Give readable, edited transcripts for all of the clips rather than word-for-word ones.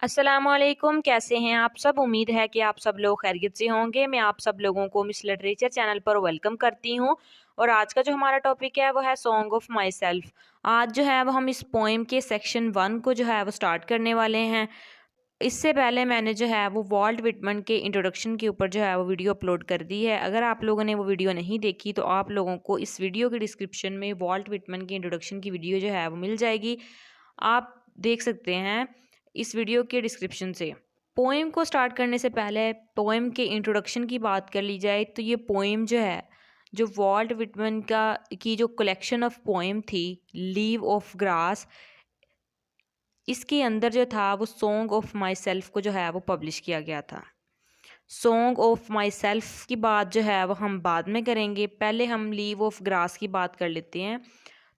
अस्सलामुअलैकुम, कैसे हैं आप सब। उम्मीद है कि आप सब लोग खैरियत से होंगे। मैं आप सब लोगों को मिस लिटरेचर चैनल पर वेलकम करती हूं और आज का जो हमारा टॉपिक है वो है सॉन्ग ऑफ माई सेल्फ। आज जो है वो हम इस पोएम के सेक्शन 1 को जो है वो स्टार्ट करने वाले हैं। इससे पहले मैंने जो है वो वॉल्ट विटमन के इंट्रोडक्शन के ऊपर जो है वो वीडियो अपलोड कर दी है। अगर आप लोगों ने वो वीडियो नहीं देखी तो आप लोगों को इस वीडियो के डिस्क्रिप्शन में वॉल्ट विटमन के इंट्रोडक्शन की वीडियो जो है वो मिल जाएगी, आप देख सकते हैं इस वीडियो के डिस्क्रिप्शन से। पोएम को स्टार्ट करने से पहले पोएम के इंट्रोडक्शन की बात कर ली जाए तो ये पोएम जो है, जो वॉल्ट विटमन का की जो कलेक्शन ऑफ पोएम थी लीव ऑफ ग्रास, इसके अंदर जो था वो सॉन्ग ऑफ माई सेल्फ को जो है वो पब्लिश किया गया था। सॉन्ग ऑफ माई सेल्फ की बात जो है वो हम बाद में करेंगे, पहले हम लीव ऑफ ग्रास की बात कर लेते हैं।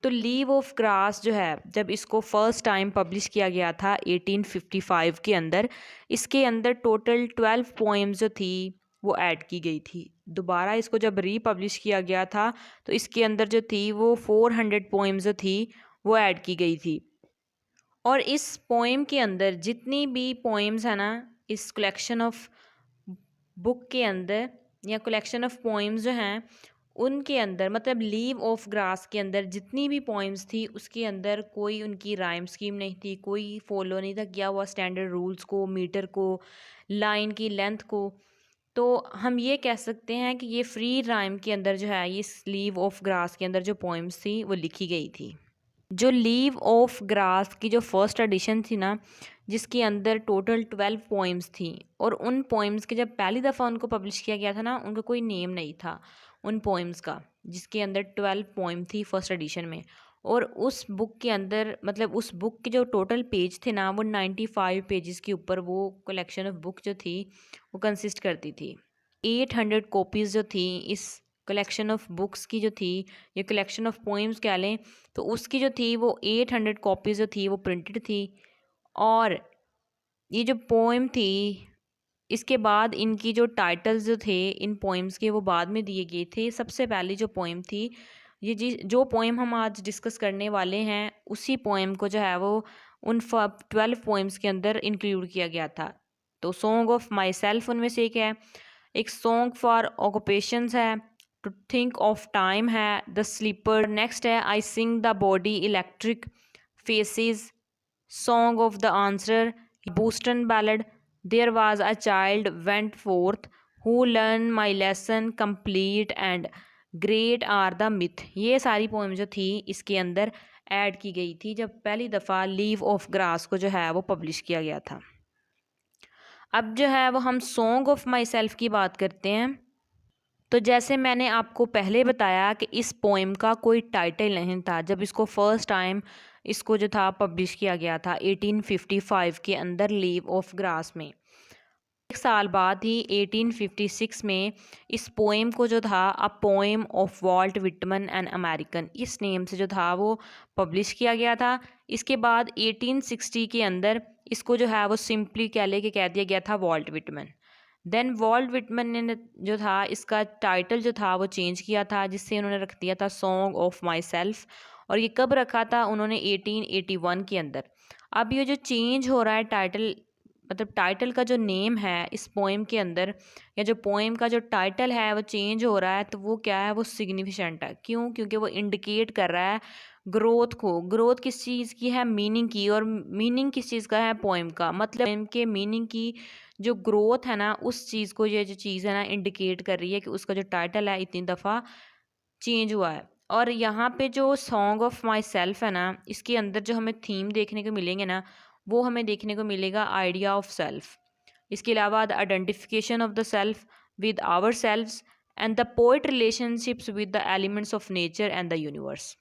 तो लीव ऑफ ग्रास जो है, जब इसको फर्स्ट टाइम पब्लिश किया गया था 1855 के अंदर, इसके अंदर टोटल 12 पोएम्स जो थी वो ऐड की गई थी। दोबारा इसको जब रीपब्लिश किया गया था तो इसके अंदर जो थी वो 400 पोएम्स जो थी वो ऐड की गई थी। और इस पोएम के अंदर जितनी भी पोएम्स है ना, इस कलेक्शन ऑफ बुक के अंदर या कलेक्शन ऑफ पोएम्स जो हैं उनके अंदर, मतलब लीव ऑफ ग्रास के अंदर जितनी भी पोएम्स थी उसके अंदर कोई उनकी राइम स्कीम नहीं थी, कोई फॉलो नहीं था किया हुआ स्टैंडर्ड रूल्स को, मीटर को, लाइन की लेंथ को। तो हम ये कह सकते हैं कि ये फ्री राइम के अंदर जो है, ये लीव ऑफ ग्रास के अंदर जो पोएम्स थी वो लिखी गई थी। जो लीव ऑफ ग्रास की जो फर्स्ट एडिशन थी ना, जिसके अंदर टोटल 12 पोएम्स थी, और उन पोएम्स के जब पहली दफ़ा उनको पब्लिश किया गया था ना, उनका कोई नेम नहीं था उन पोएम्स का, जिसके अंदर 12 पोएम थी फर्स्ट एडिशन में। और उस बुक के अंदर, मतलब उस बुक के जो टोटल पेज थे ना, वो 95 पेजेस के ऊपर वो कलेक्शन ऑफ बुक जो थी वो कंसिस्ट करती थी। 800 कॉपीज़ जो थी इस कलेक्शन ऑफ बुक्स की जो थी, ये कलेक्शन ऑफ पोएम्स कह लें, तो उसकी जो थी वो 800 कॉपीज़ जो थी वो प्रिंटेड थी। और ये जो पोएम थी, इसके बाद इनकी जो टाइटल्स जो थे इन पोएम्स के वो बाद में दिए गए थे। सबसे पहली जो पोएम थी, ये जो पोएम हम आज डिस्कस करने वाले हैं, उसी पोएम को जो है वो उन 12 पोएम्स के अंदर इंक्लूड किया गया था। तो सॉन्ग ऑफ माई सेल्फ उनमें से एक है। एक सॉन्ग फॉर ऑक्यूपेशंस है, टू थिंक ऑफ टाइम है, द स्लीपर, नेक्स्ट है I sing the body electric faces, song of the answer, boston ballad, there was a child went forth who learn my lesson complete and great are the myth. ये सारी poem जो थी इसके अंदर add की गई थी जब पहली दफ़ा लीव ऑफ ग्रास को जो है वो पब्लिश किया गया था। अब जो है वो हम सॉन्ग ऑफ माई सेल्फ की बात करते हैं। तो जैसे मैंने आपको पहले बताया कि इस पोएम का कोई टाइटल नहीं था जब इसको फर्स्ट टाइम इसको जो था पब्लिश किया गया था 1855 के अंदर लीव ऑफ ग्रास में। एक साल बाद ही 1856 में इस पोएम को जो था a poem of Walt Whitman and American, इस नेम से जो था वो पब्लिश किया गया था। इसके बाद 1860 के अंदर इसको जो है वो सिंपली कह दिया गया था Walt Whitman. Then Walt Whitman ने जो था इसका टाइटल जो था वो चेंज किया था, जिससे उन्होंने रख दिया था सॉन्ग ऑफ माई सेल्फ। और ये कब रखा था उन्होंने? 1881 के अंदर। अब ये जो चेंज हो रहा है टाइटल, मतलब टाइटल का जो नेम है इस पोएम के अंदर, या जो पोएम का जो टाइटल है वो चेंज हो रहा है, तो वो क्या है? वो सिग्निफिकेंट है। क्यों? क्योंकि वो इंडिकेट कर रहा है ग्रोथ को। ग्रोथ किस चीज़ की है? मीनिंग की। और मीनिंग किस चीज़ का है? पोएम का। मतलब पोएम के मीनिंग की जो ग्रोथ है ना, उस चीज़ को ये जो चीज़ है ना इंडिकेट कर रही है कि उसका जो टाइटल है इतनी दफ़ा चेंज हुआ है। और यहाँ पे जो सॉन्ग ऑफ माई सेल्फ है ना, इसके अंदर जो हमें थीम देखने को मिलेंगे ना, वो हमें देखने को मिलेगा आइडिया ऑफ सेल्फ। इसके अलावा the identification of the self with ourselves and the poet relationships with the elements of nature and the universe.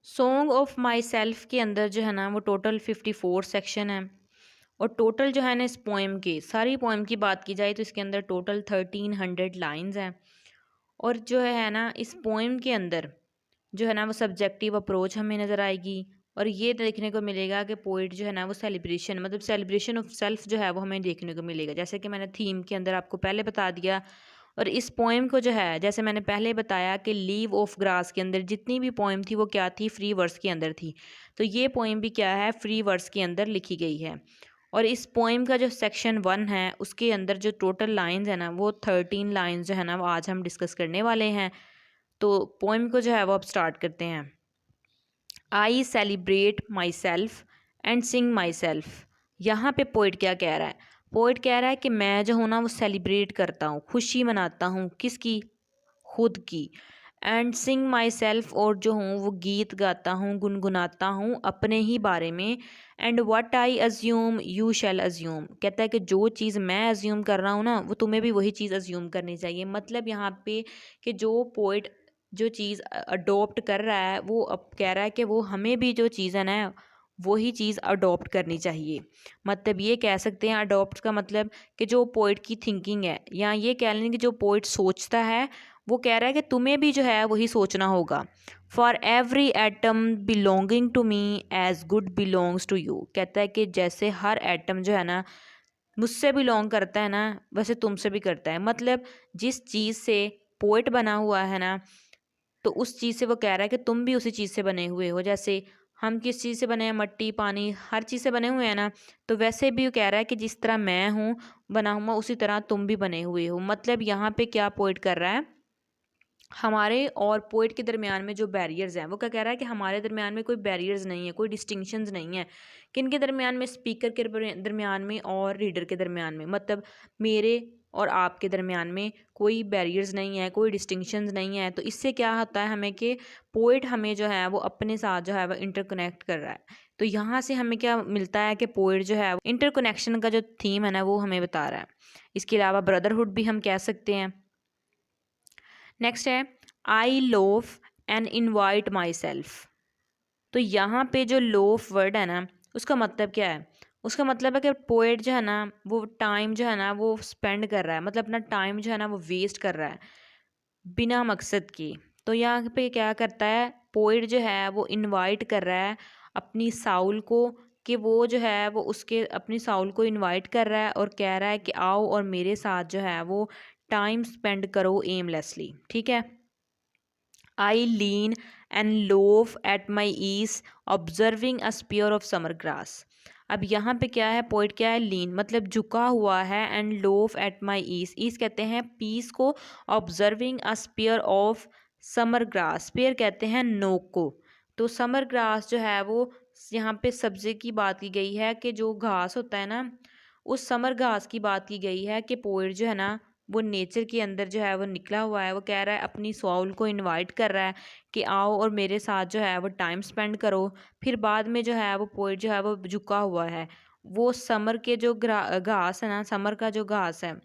Song of myself के अंदर जो है ना वो टोटल 54 सेक्शन है। और टोटल जो है ना इस पोएम के, सारी पोएम की बात की जाए तो इसके अंदर टोटल 1300 लाइन्स हैं। और जो है ना इस पोएम के अंदर जो है ना वो सब्जेक्टिव अप्रोच हमें नज़र आएगी। और ये देखने को मिलेगा कि पोइट जो है ना वो सेलिब्रेशन, मतलब सेलिब्रेशन ऑफ सेल्फ जो है वो हमें देखने को मिलेगा, जैसे कि मैंने थीम के अंदर आपको पहले बता दिया। और इस पोएम को जो है, जैसे मैंने पहले बताया कि लीव ऑफ ग्रास के अंदर जितनी भी पोएम थी वो क्या थी? फ्री वर्स के अंदर थी। तो ये पोएम भी क्या है? फ्री वर्स के अंदर लिखी गई है। और इस पोइम का जो सेक्शन 1 है उसके अंदर जो टोटल लाइंस है ना वो 13 लाइंस जो है ना वो आज हम डिस्कस करने वाले हैं। तो पोइम को जो है वो अब स्टार्ट करते हैं। I celebrate my self and Singh my self. यहाँ पे पोइट क्या कह रहा है? पोइट कह रहा है कि मैं जो हूँ ना वो सेलिब्रेट करता हूँ, खुशी मनाता हूँ। किसकी? खुद की। एंड सिंग माई सेल्फ, और जो हूँ वो गीत गाता हूँ, गुनगुनाता हूँ अपने ही बारे में। And what I assume you shall assume. कहता है कि जो चीज़ मैं अज्यूम कर रहा हूँ ना वो तुम्हें भी वही चीज़ अज्यूम करनी चाहिए। मतलब यहाँ पे कि जो पोइट जो चीज़ अडोप्ट कर रहा है वो अब कह रहा है कि वो हमें भी जो चीज़ है ना वही चीज़ अडोप्ट करनी चाहिए। मतलब ये कह सकते हैं अडोप्ट का मतलब कि जो पोइट की थिंकिंग है, या ये कह लें कि जो पोइट सोचता है वो कह रहा है कि तुम्हें भी जो है वही सोचना होगा। For every atom belonging to me as good belongs to you. कहता है कि जैसे हर एटम जो है ना मुझसे बिलोंग करता है ना वैसे तुमसे भी करता है। मतलब जिस चीज़ से पोइट बना हुआ है ना तो उस चीज़ से वो कह रहा है कि तुम भी उसी चीज़ से बने हुए हो। जैसे हम किस चीज़ से बने हैं? मट्टी, पानी, हर चीज़ से बने हुए हैं ना। तो वैसे भी वो कह रहा है कि जिस तरह मैं हूँ बना हुआ उसी तरह तुम भी बने हुए हो। मतलब यहाँ पे क्या पोइट कर रहा है? हमारे और पोइट के दरमियान में जो बैरियर्स हैं वो क्या कह रहा है कि हमारे दरमियान में कोई बैरियर्स नहीं है, कोई डिस्टिंक्शंस नहीं है। किन के दरमियान में? स्पीकर के दरमियान में और रीडर के दरमियान में। मतलब मेरे और आपके दरमियान में कोई बैरियर्स नहीं है, कोई डिस्टिंक्शंस नहीं है। तो इससे क्या होता है हमें कि पोइट हमें जो है वो अपने साथ जो है वो इंटरकनेक्ट कर रहा है। तो यहाँ से हमें क्या मिलता है कि पोइट जो है इंटरकनेक्शन का जो थीम है ना वो हमें बता रहा है। इसके अलावा ब्रदरहुड भी हम कह सकते हैं। नेक्स्ट है I loaf and invite my self. तो यहाँ पे जो लोफ वर्ड है ना उसका मतलब क्या है? उसका मतलब है कि पोएट जो है ना वो टाइम जो है ना वो स्पेंड कर रहा है, मतलब अपना टाइम जो है ना वो वेस्ट कर रहा है बिना मकसद के। तो यहाँ पे क्या करता है पोएट जो है वो इनवाइट कर रहा है अपनी साउल को, कि वो जो है वो उसके अपनी साउल को इनवाइट कर रहा है और कह रहा है कि आओ और मेरे साथ जो है वो टाइम स्पेंड करो एमलेसली। ठीक है। I lean and loaf at my ease, observing a spear of summer grass. अब यहाँ पे क्या है? पोइट क्या है? लीन मतलब झुका हुआ है, and loaf at my ease, ease कहते हैं पीस को, observing a spear of summer grass, spear कहते हैं नोक को। तो समर ग्रास जो है वो यहाँ पे सब्जी की बात की गई है कि जो घास होता है ना उस समर घास की बात की गई है कि पोइट जो है ना वो नेचर के अंदर जो है वो निकला हुआ है। वो कह रहा है अपनी सोल को इनवाइट कर रहा है कि आओ और मेरे साथ जो है वो टाइम स्पेंड करो। फिर बाद में जो है वो पोइट जो है वो झुका हुआ है, वो समर के जो घास है ना, समर का जो घास है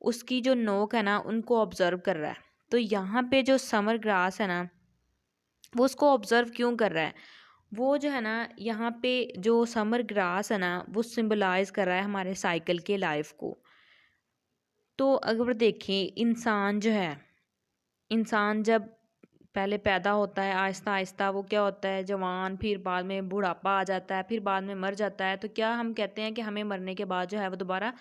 उसकी जो नोक है ना उनको ऑब्जर्व कर रहा है। तो यहाँ पे जो समर ग्रास है ना वो उसको ऑब्जर्व क्यों कर रहा है? वो जो है ना यहाँ पे जो समर ग्रास है ना वो सिंबलाइज कर रहा है हमारे साइकिल के लाइफ को। तो अगर देखें इंसान जो है, इंसान जब पहले पैदा होता है आहिस्ता आहिस्ता वो क्या होता है जवान, फिर बाद में बुढ़ापा आ जाता है, फिर बाद में मर जाता है। तो क्या हम कहते हैं कि हमें मरने के बाद जो है वो दोबारा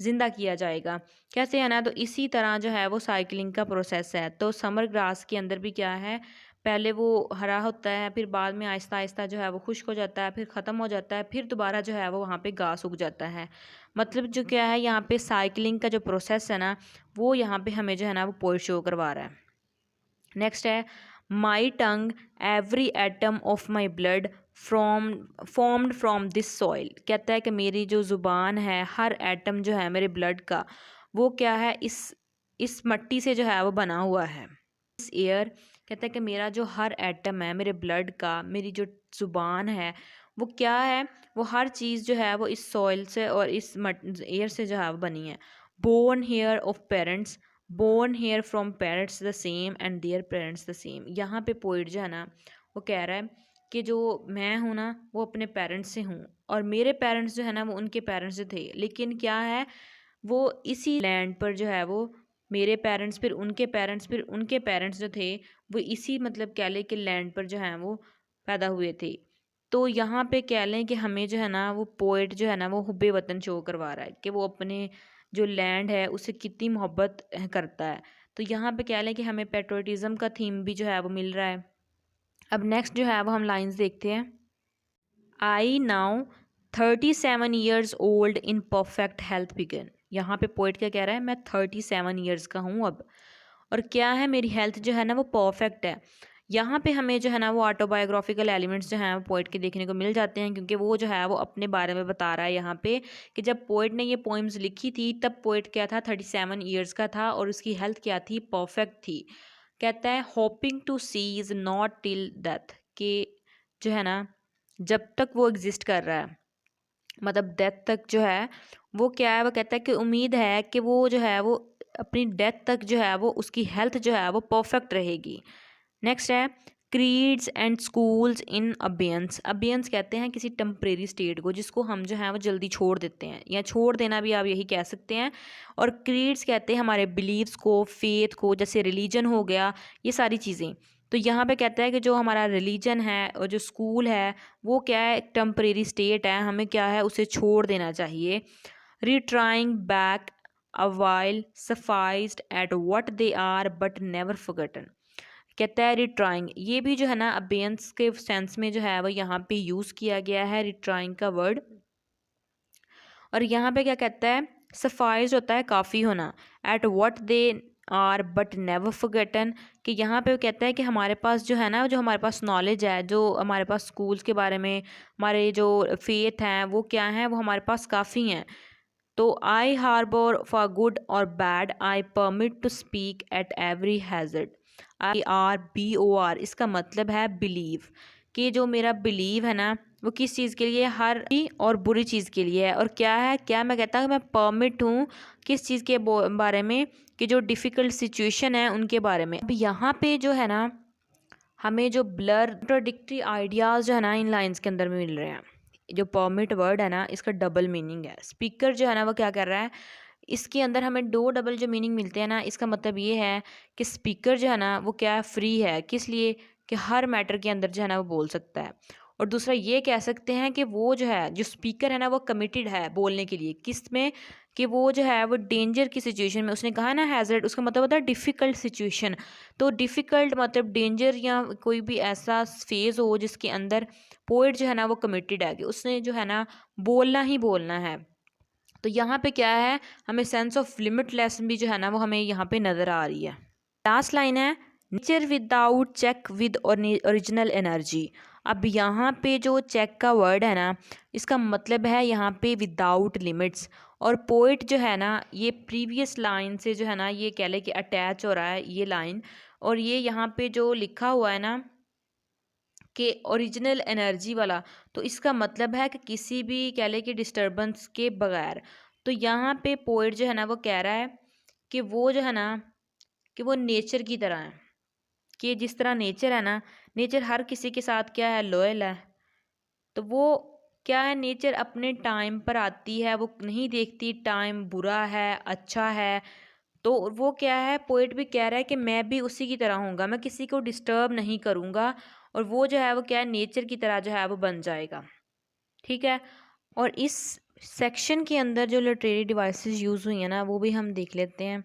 ज़िंदा किया जाएगा? कैसे है ना, तो इसी तरह जो है वो साइकिलिंग का प्रोसेस है। तो समर ग्रास के अंदर भी क्या है, पहले वो हरा होता है, फिर बाद में आहिस्ता आहिस्ता जो है वो खुश्क हो जाता है, फिर ख़त्म हो जाता है, फिर दोबारा जो है वो वहाँ पे घास उग जाता है। मतलब जो क्या है यहाँ पे साइकिलिंग का जो प्रोसेस है ना वो यहाँ पे हमें जो है ना वो पोइट शो करवा रहा है। नेक्स्ट है my tongue every atom of my blood from formed from this soil. कहता है कि मेरी जो ज़ुबान है, हर एटम जो है मेरे ब्लड का वो क्या है इस मट्टी से जो है वो बना हुआ है। इस एयर कहता है कि मेरा जो हर एटम है मेरे ब्लड का, मेरी जो ज़ुबान है वो क्या है, वो हर चीज़ जो है वो इस सॉइल से और इस एयर से जो है वो बनी है। Born here of parents, born here from parents the same and their parents the same. यहाँ पे पोइट जो है ना वो कह रहा है कि जो मैं हूँ ना वो अपने पेरेंट्स से हूँ, और मेरे पेरेंट्स जो है ना वो उनके पेरेंट्स से थे। लेकिन क्या है वो इसी लैंड पर जो है वो मेरे पेरेंट्स, फिर उनके पेरेंट्स, फिर उनके पेरेंट्स जो थे वो इसी मतलब कह लें कि लैंड पर जो है वो पैदा हुए थे। तो यहाँ पे कह लें कि हमें जो है ना वो पोएट जो है ना वो हुब्बे वतन शो करवा रहा है कि वो अपने जो लैंड है उससे कितनी मोहब्बत करता है। तो यहाँ पे कह लें कि हमें पेट्रोटिज़म का थीम भी जो है वो मिल रहा है। अब नेक्स्ट जो है वो हम लाइंस देखते हैं। I now 37 years old in perfect health began. यहाँ पे पोइट क्या कह रहा है, मैं 37 ईयर्स का हूँ अब, और क्या है, मेरी हेल्थ जो है ना वो परफेक्ट है। यहाँ पे हमें जो है ना वो ऑटोबायोग्राफिकल एलिमेंट्स जो हैं वो पोइट के देखने को मिल जाते हैं, क्योंकि वो जो है वो अपने बारे में बता रहा है यहाँ पे कि जब पोइट ने ये पोइम्स लिखी थी तब पोइट क्या था, 37 ईयर्स का था और उसकी हेल्थ क्या थी, परफेक्ट थी। कहता है hoping to cease not till death, कि जो है ना जब तक वो एग्जिस्ट कर रहा है, मतलब डेथ तक जो है वो क्या है, वो कहता है कि उम्मीद है कि वो जो है वो अपनी डेथ तक जो है वो उसकी हेल्थ जो है वो परफेक्ट रहेगी। नेक्स्ट है क्रीड्स एंड स्कूल्स इन अबियंस। अबियंस कहते हैं किसी टेम्परेरी स्टेट को जिसको हम जो है वो जल्दी छोड़ देते हैं, या छोड़ देना भी आप यही कह सकते हैं। और क्रीड्स कहते हैं हमारे बिलीव्स को, फेथ को, जैसे रिलीजन हो गया, ये सारी चीज़ें। तो यहाँ पे कहता है कि जो हमारा रिलीजन है और जो स्कूल है वो क्या है, एक टेम्परेरी स्टेट है, हमें क्या है उसे छोड़ देना चाहिए। Retiring back a while sufficed at what they are but never forgotten. कहता है रिट्राइंग, ये भी जो है ना अबेयंस के सेंस में जो है वो यहाँ पे यूज़ किया गया है रिट्राइंग का वर्ड। और यहाँ पे क्या कहता है, सफाइज होता है काफ़ी होना, at what they are but never forgotten, कि यहाँ पे वो कहता है कि हमारे पास जो है ना, जो हमारे पास नॉलेज है, जो हमारे पास स्कूल्स के बारे में, हमारे जो फेथ हैं वो क्या हैं, वो हमारे पास काफ़ी हैं। तो आई हार्बर फॉर गुड और bad, I permit to speak at every hazard. IRBOR, इसका मतलब है बिलीव, कि जो मेरा बिलीव है ना वो किस चीज़ के लिए, हर और बुरी चीज़ के लिए है। और क्या है, क्या मैं कहता हूँ मैं परमिट हूँ किस चीज़ के बारे में, कि जो डिफ़िकल्ट सिचुएशन है उनके बारे में। अब यहाँ पे जो है ना हमें जो ब्लर कॉन्ट्राडिक्टरी आइडियाज़ जो है ना इन लाइंस के अंदर में मिल रहे हैं। जो परमिट वर्ड है ना इसका डबल मीनिंग है। स्पीकर जो है ना वो क्या कर रहा है, इसके अंदर हमें दो डबल जो मीनिंग मिलते हैं ना, इसका मतलब ये है कि स्पीकर जो है ना वो क्या है, फ्री है, किस लिए, कि हर मैटर के अंदर जो है ना वो बोल सकता है। और दूसरा ये कह सकते हैं कि वो जो है, जो स्पीकर है ना वो कमिटेड है बोलने के लिए, किस में, कि वो जो है वो डेंजर की सिचुएशन में, उसने कहा ना हैजर्ड, उसका मतलब होता है डिफ़िकल्ट सिचुएशन। तो डिफ़िकल्ट मतलब डेंजर या कोई भी ऐसा फेज़ हो जिसके अंदर पोइट जो है ना वो कमिटेड है, कि उसने जो है ना बोलना ही बोलना है। तो यहाँ पे क्या है, हमें सेंस ऑफ लिमिटलेस भी जो है ना वो हमें यहाँ पे नज़र आ रही है। लास्ट लाइन है nature without check with original energy. अब यहाँ पे जो चेक का वर्ड है ना इसका मतलब है यहाँ पे विदाउट लिमिट्स। और पोइट जो है ना ये प्रीवियस लाइन से जो है ना ये कह ले कि अटैच हो रहा है ये लाइन, और ये यहाँ पे जो लिखा हुआ है ना कि ओरिजिनल एनर्जी वाला, तो इसका मतलब है कि किसी भी कह ले कि डिस्टर्बेंस के बगैर। तो यहाँ पे पोइट जो है ना वो कह रहा है कि वो जो है ना कि वो नेचर की तरह है, कि जिस तरह नेचर है ना, नेचर हर किसी के साथ क्या है, लॉयल है। तो वो क्या है, नेचर अपने टाइम पर आती है, वो नहीं देखती टाइम बुरा है अच्छा है। तो वो क्या है, पोइट भी कह रहा है कि मैं भी उसी की तरह हूँगा, मैं किसी को डिस्टर्ब नहीं करूँगा, और वो जो है वो क्या है, नेचर की तरह जो है वो बन जाएगा। ठीक है। और इस सेक्शन के अंदर जो लिटरेरी डिवाइसेस यूज़ हुई हैं ना वो भी हम देख लेते हैं।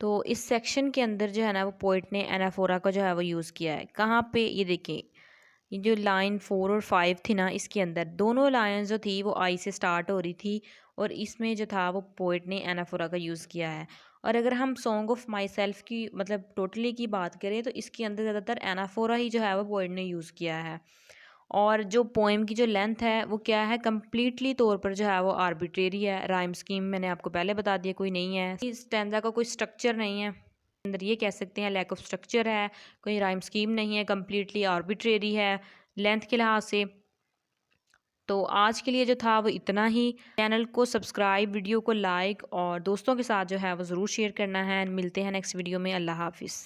तो इस सेक्शन के अंदर जो है ना वो पोइट ने एनाफोरा का जो है वो यूज़ किया है। कहाँ पे, ये देखिए, ये जो लाइन 4 और 5 थी ना इसके अंदर दोनों लाइन जो थी वो आई से स्टार्ट हो रही थी, और इसमें जो था वो पोइट ने एनाफोरा का यूज़ किया है। और अगर हम सॉन्ग ऑफ माई सेल्फ की मतलब टोटली की बात करें तो इसके अंदर ज़्यादातर एनाफोरा ही जो है वो पोइट ने यूज़ किया है। और जो पोएम की जो लेंथ है वो क्या है, कम्प्लीटली तौर पर जो है वो आर्बिट्रेरी है। राइम स्कीम मैंने आपको पहले बता दिया कोई नहीं है, इस स्टैंजा का कोई स्ट्रक्चर नहीं है, अंदर ये कह सकते हैं लैक ऑफ स्ट्रक्चर है, कोई राइम स्कीम नहीं है, कम्प्लीटली आर्बिट्रेरी है लेंथ के लिहाज से। तो आज के लिए जो था वो इतना ही। चैनल को सब्सक्राइब, वीडियो को लाइक और दोस्तों के साथ जो है वो ज़रूर शेयर करना है। मिलते हैं नेक्स्ट वीडियो में। अल्लाह हाफिज़।